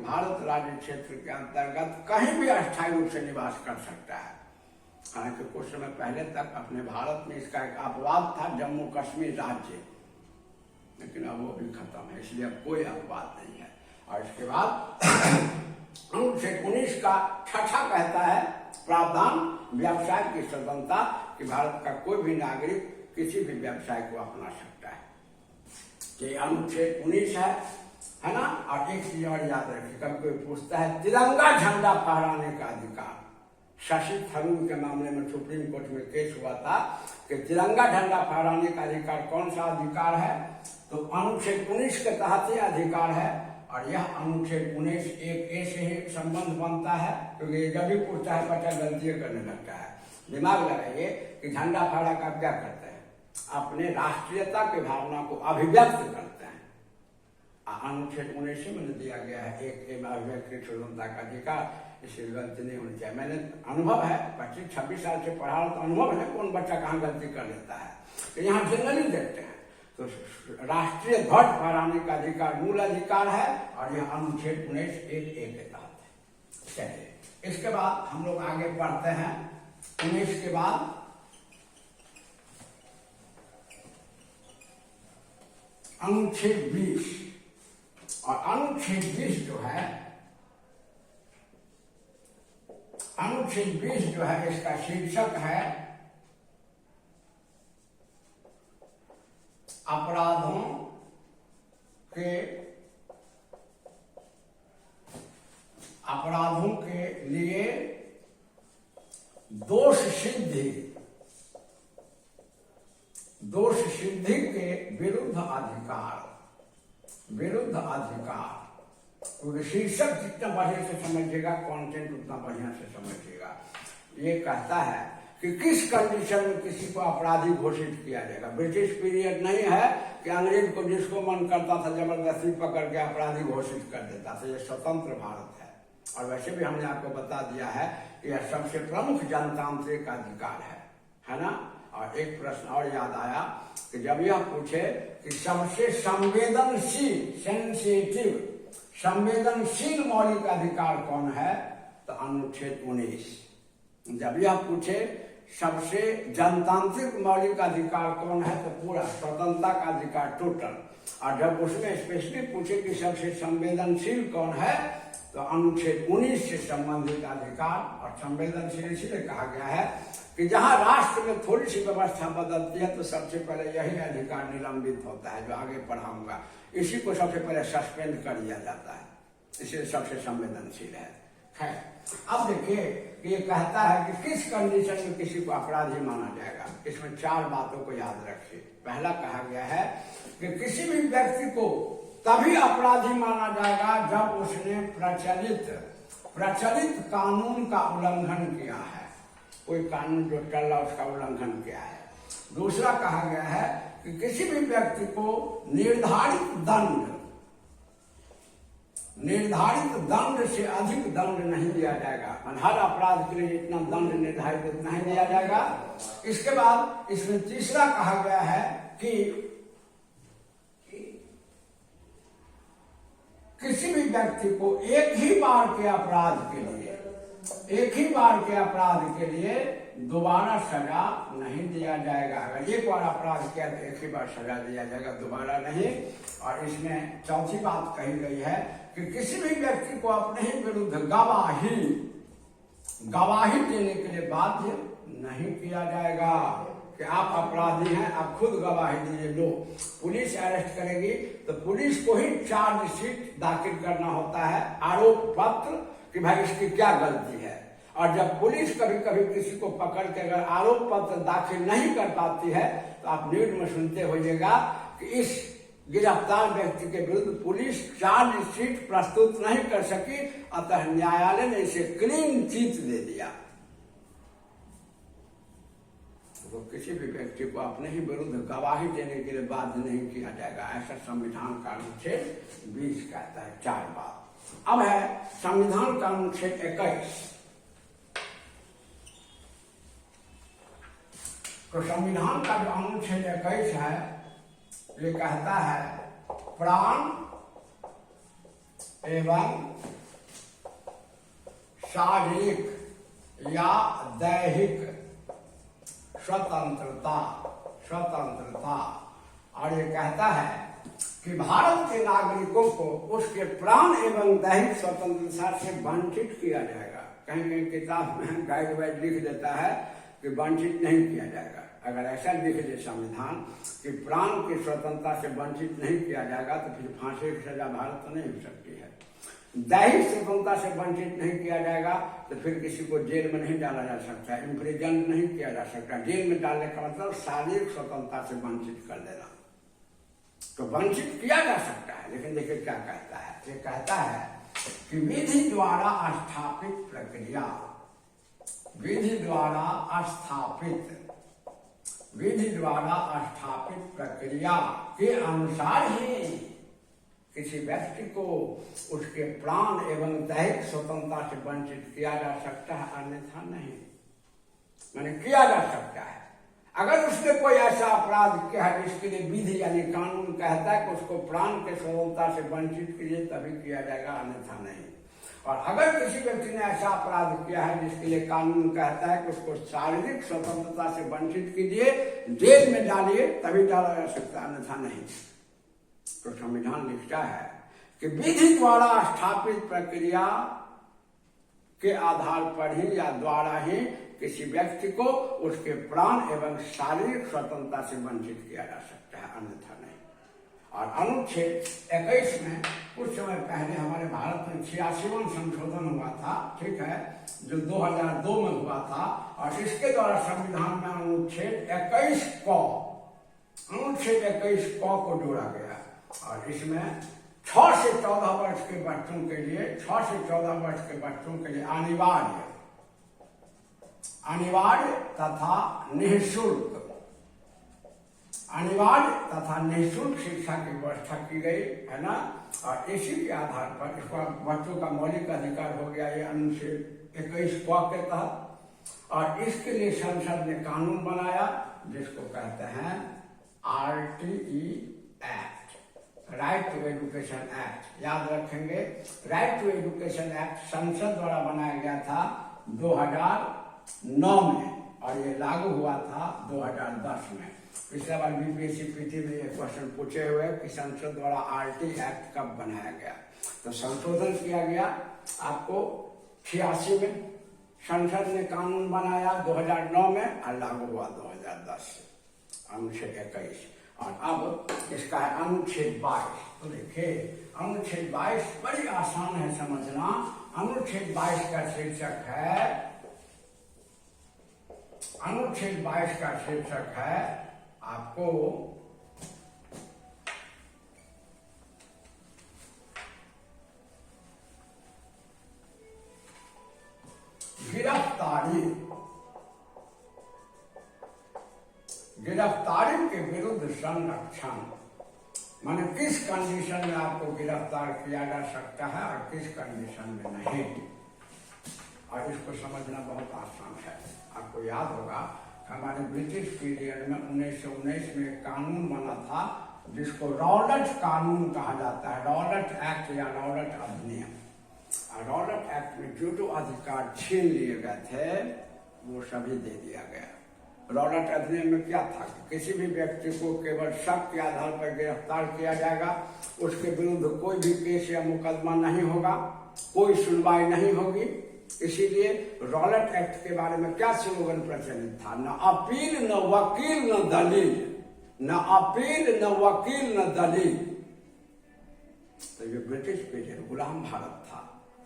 भारत राज्य क्षेत्र के अंतर्गत कहीं भी अस्थायी रूप से निवास कर सकता है। हालांकि कुछ समय पहले तक अपने भारत में इसका एक अपवाद था, जम्मू कश्मीर राज्य, लेकिन अब वो भी खत्म है, इसलिए अब कोई अपवाद नहीं है। और इसके बाद अनुच्छेद 19 का छठा कहता है प्रावधान व्यवसाय की स्वतंत्रता, कि भारत का कोई भी नागरिक किसी भी व्यवसाय को अपना सकता है। ये अनुच्छेद 19 है ना। और एक चीज और याद रखिए, कभी कोई पूछता है तिरंगा झंडा फहराने का अधिकार, शशि थरूर के मामले में सुप्रीम कोर्ट में केस हुआ था कि तिरंगा झंडा फहराने का अधिकार कौन सा अधिकार है, तो अनुच्छेद 19 के तहत ही अधिकार है। और यह अनुच्छेद 19 एक ए से ही संबंध बनता है, क्योंकि जब भी पूछता है बच्चा गलती करने लगता है। दिमाग लगाइए कि झंडा फहरा का क्या करते हैं, अपने राष्ट्रीयता की भावना को अभिव्यक्त करते हैं। अनुच्छेद 19 में दिया गया है एक अभिव्यक्ति स्वतंत्रता का अधिकार, इसलिए गलती नहीं होनी चाहिए। मैंने अनुभव है, 25-26 साल से पढ़ा तो अनुभव है कौन बच्चा कहाँ गलती कर लेता है। तो यहाँ जनरली देखते हैं तो राष्ट्रीय ध्वज फहराने का अधिकार मूल अधिकार है, और यह अनुच्छेद 19 एक के तहत है। चलिए इसके बाद हम लोग आगे पढ़ते हैं। 19 के बाद अनुच्छेद 20, और अनुच्छेद 20 जो है, अनुच्छेद 20 जो है इसका शीर्षक है अपराधों के लिए दोष सिद्धि के विरुद्ध अधिकार। क्योंकि शीर्षक जितना बढ़िया से समझिएगा, कंटेंट उतना बढ़िया से समझिएगा। ये कहता है कि किस कंडीशन में किसी को अपराधी घोषित किया जाएगा। ब्रिटिश पीरियड नहीं है कि अंग्रेज को जिसको मन करता था जबरदस्ती पकड़ के अपराधी घोषित कर देता था। ये स्वतंत्र भारत है, और वैसे भी हमने आपको बता दिया है कि यह सबसे प्रमुख जनतांत्रिक अधिकार है ना। और एक प्रश्न और याद आया कि जब यह पूछे कि सबसे संवेदनशील मौलिक अधिकार कौन है, तो अनुच्छेद 19। जब यह पूछे सबसे जनतांत्रिक मौलिक अधिकार कौन है, तो पूरा स्वतंत्रता का अधिकार टोटल। और जब उसमें स्पेशली पूछे कि सबसे संवेदनशील कौन है, तो अनुच्छेद 19 से संबंधित अधिकार। और संवेदनशील इसलिए कहा गया है कि जहां राष्ट्र में थोड़ी सी व्यवस्था बदलती है तो सबसे पहले यही अधिकार निलंबित होता है, जो आगे पढ़ाऊंगा। इसी को सबसे पहले सस्पेंड कर दिया जाता है, इसलिए सबसे संवेदनशील है। अब देखिए ये कहता है कि किस कंडीशन में किसी को अपराधी माना जाएगा। इसमें 4 बातों को याद रखिए। पहला कहा गया है कि किसी भी व्यक्ति को तभी अपराधी माना जाएगा जब उसने प्रचलित कानून का उल्लंघन किया है, कोई कानून जो चल रहा उसका उल्लंघन किया है। दूसरा कहा गया है कि किसी भी व्यक्ति को निर्धारित दंड से अधिक दंड नहीं दिया जाएगा। हर अपराध के लिए जितना दंड निर्धारित नहीं दिया जाएगा। इसके बाद इसमें तीसरा कहा गया है कि किसी भी व्यक्ति को एक ही बार के अपराध के लिए दोबारा सजा नहीं दिया जाएगा। अगर एक बार अपराध किया तो एक ही बार सजा दिया जाएगा, दोबारा नहीं। और इसमें चौथी बात कही गई है कि किसी भी व्यक्ति को अपने ही विरुद्ध गवाही देने के लिए बाध्य नहीं किया जाएगा कि आप अपराधी हैं, आप खुद गवाही दीजिए। लो, पुलिस अरेस्ट करेगी तो पुलिस को ही चार्जशीट दाखिल करना होता है, आरोप पत्र, कि भाई इसकी क्या गलती है। और जब पुलिस कभी कभी किसी को पकड़ के अगर आरोप पत्र दाखिल नहीं कर पाती है, तो आप न्यूज में सुनते होइएगा कि इस गिरफ्तार व्यक्ति के विरुद्ध पुलिस चार्जशीट प्रस्तुत नहीं कर सकी, अतः न्यायालय ने इसे क्लीन चिट दे दिया। तो किसी भी व्यक्ति को अपने ही विरुद्ध गवाही देने के लिए बाध्य नहीं किया जाएगा, ऐसा संविधान का अनुच्छेद 20 कहता है। 4 बात। अब है संविधान का अनुच्छेद 21। तो संविधान का जो अनुच्छेद 21 है, ये कहता है प्राण एवं शारीरिक या दैहिक स्वतंत्रता। और ये कहता है कि भारत के नागरिकों को उसके प्राण एवं दैहिक स्वतंत्रता से वंचित किया जाएगा। कहीं कहीं किताब में गाइड वाइड लिख देता है कि वंचित नहीं किया जाएगा। अगर ऐसा लिख दे संविधान कि प्राण की स्वतंत्रता से वंचित नहीं किया जाएगा तो फिर फांसी की सजा भारत तो नहीं हो सकती है। दैहिक स्वतंत्रता से वंचित नहीं किया जाएगा तो फिर किसी को जेल में नहीं डाला जा सकता, इम्प्रिजन नहीं किया जा सकता। जेल में डालने का मतलब शारीरिक स्वतंत्रता से वंचित कर देना। तो वंचित किया जा सकता है, लेकिन देखिए क्या कहता है। ये कहता है कि विधि द्वारा स्थापित प्रक्रिया, विधि द्वारा स्थापित प्रक्रिया के अनुसार ही किसी व्यक्ति को उसके प्राण एवं दैहिक स्वतंत्रता से वंचित किया जा सकता है, अन्यथा नहीं। माने किया जा सकता है। अगर उसने कोई ऐसा अपराध किया है जिसके लिए विधि यानी कानून कहता है कि उसको प्राण के स्वतंत्रता से वंचित कीजिए तभी किया जाएगा, अन्यथा नहीं। और अगर किसी व्यक्ति ने ऐसा अपराध किया है जिसके लिए कानून कहता है कि उसको शारीरिक स्वतंत्रता से वंचित कीजिए, जेल में डालिए, तभी डाला जा सकता है, अन्यथा नहीं। तो संविधान लिखता है कि विधि द्वारा स्थापित प्रक्रिया के आधार पर ही या द्वारा ही किसी व्यक्ति को उसके प्राण एवं शारीरिक स्वतंत्रता से वंचित किया जा सकता है, अन्यथा नहीं। और अनुच्छेद 21 में कुछ समय पहले हमारे भारत में 86वां संशोधन हुआ था, ठीक है, जो 2002 में हुआ था। और इसके द्वारा संविधान में अनुच्छेद 21 को जोड़ा गया। और इसमें 6 से 14 वर्ष के बच्चों के लिए, 6 से 14 वर्ष के बच्चों के लिए अनिवार्य तथा निःशुल्क शिक्षा की व्यवस्था की गई है ना। और इसी के आधार पर इसका बच्चों का मौलिक अधिकार हो गया ये अनुच्छेद 21 के तहत। और इसके लिए संसद ने कानून बनाया जिसको कहते हैं RTE act, right to education act. याद रखेंगे, राइट टू एजुकेशन एक्ट संसद द्वारा बनाया गया था 2009 में और ये लागू हुआ था 2010 में। पिछला बार बीपीएससी पीटी में ये क्वेश्चन पूछे हुए कि संसद द्वारा RT एक्ट कब बनाया गया। तो संशोधन किया गया आपको 86 में, संसद ने कानून बनाया 2009 में और लागू हुआ 2010 अनुच्छेद 21। और अब इसका है अनुच्छेद 22। तो देखिए अनुच्छेद 22 बड़ी आसान है समझना। अनुच्छेद 22 का शीर्षक है, अनुच्छेद 22 का शीर्षक है आपको गिरफ्तारी के विरुद्ध संरक्षण। माने किस कंडीशन में आपको गिरफ्तार किया जा सकता है और किस कंडीशन में नहीं। और इसको समझना बहुत आसान है। आपको याद होगा हमारे ब्रिटिश पीरियड में 1919 में एक कानून बना था जिसको रॉलेट कानून कहा जाता है, रॉलेट एक्ट या रॉलेट अधिनियम। रॉलेट एक्ट में जो जो अधिकार छीन लिए गए थे वो सभी दे दिया गया। रॉलेट अधिनियम में क्या था कि किसी भी व्यक्ति को केवल शक के आधार पर गिरफ्तार किया जाएगा, उसके विरुद्ध कोई भी केस या मुकदमा नहीं होगा, कोई सुनवाई नहीं होगी। इसीलिए रॉलेट एक्ट के बारे में क्या स्लोगन प्रचलित था, न अपील न वकील न दलील, न अपील न वकील न दलील। तो ये ब्रिटिश पीरियड गुलाम भारत था,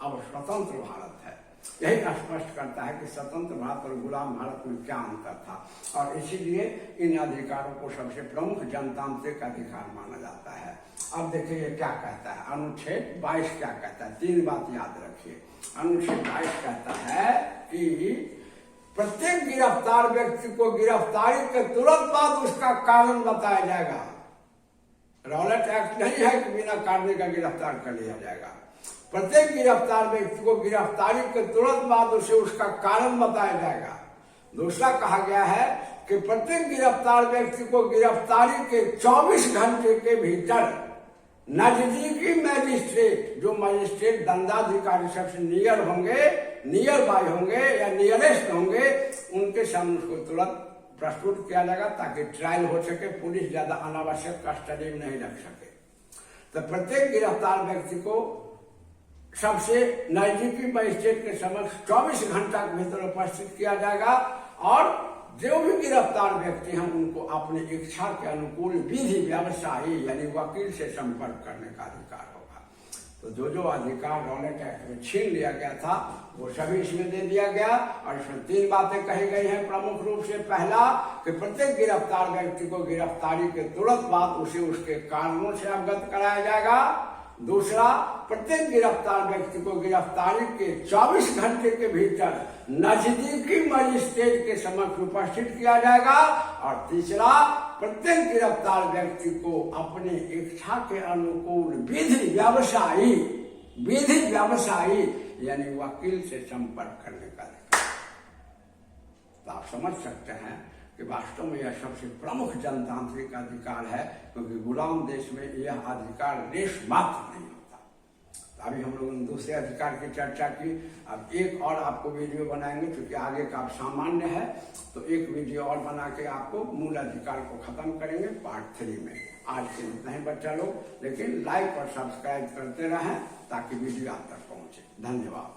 अब स्वतंत्र भारत है। यही स्पष्ट करता है कि स्वतंत्र भारत और गुलाम भारत में क्या अंतर था। और इसीलिए इन अधिकारों को सबसे प्रमुख जनतांत्रिक अधिकार माना जाता है। अब देखिए ये क्या कहता है, अनुच्छेद 22 क्या कहता है, 3 बात याद रखिए। अनुच्छेद 22 कहता है कि प्रत्येक गिरफ्तार व्यक्ति को गिरफ्तारी के तुरंत बाद उसका कारण बताया जाएगा। रॉलेट एक्ट नहीं है कि बिना कारण का गिरफ्तार कर लिया जाएगा। प्रत्येक गिरफ्तार व्यक्ति को गिरफ्तारी के तुरंत बाद उसे उसका कारण बताया जाएगा। दूसरा कहा गया है कि प्रत्येक गिरफ्तार व्यक्ति को गिरफ्तारी के 24 घंटे के भीतर नजदीकी मैजिस्ट्रेट, जो मजिस्ट्रेट दंडाधिकारी सबसे नियर होंगे, नियर बाय होंगे या नियरेस्ट होंगे, उनके सामने उसको तुरंत प्रस्तुत किया जाएगा ताकि ट्रायल हो सके, पुलिस ज्यादा अनावश्यक कस्टडी में नहीं रख सके। तो प्रत्येक गिरफ्तार व्यक्ति को सबसे नजदीकी मजिस्ट्रेट के समक्ष 24 घंटा के भीतर उपस्थित किया जाएगा और जो भी गिरफ्तार व्यक्ति हैं उनको अपनी इच्छा के अनुकूल विधि व्यवसायी यानी वकील से संपर्क करने का अधिकार होगा। तो जो अधिकार रॉलेट एक्ट में छीन लिया गया था वो सभी इसमें दे दिया गया और इसमें 3 बातें कही गई हैं प्रमुख रूप से। पहला कि प्रत्येक गिरफ्तार व्यक्ति को गिरफ्तारी के तुरंत बाद उसे उसके कानून से अवगत कराया जाएगा। दूसरा, प्रत्येक गिरफ्तार व्यक्ति को गिरफ्तारी के 24 घंटे के भीतर नजदीकी मजिस्ट्रेट के समक्ष उपस्थित किया जाएगा। और तीसरा, प्रत्येक गिरफ्तार व्यक्ति को अपनी इच्छा के अनुकूल विधि व्यवसायी यानी वकील से संपर्क करने का अधिकार। तो आप समझ सकते हैं कि वास्तव में यह सबसे प्रमुख जनतांत्रिक अधिकार है, क्योंकि गुलाम देश में यह अधिकार लेश मात्र नहीं होता। तो अभी हम लोगों ने दूसरे अधिकार की चर्चा की। अब एक और आपको वीडियो बनाएंगे, क्योंकि आगे का सामान्य है, तो एक वीडियो और बना के आपको मूल अधिकार को खत्म करेंगे पार्ट 3 में। आज के लिए इतना ही बच्चा लोग, लेकिन लाइक और सब्सक्राइब करते रहें ताकि वीडियो आप तक पहुंचे। धन्यवाद।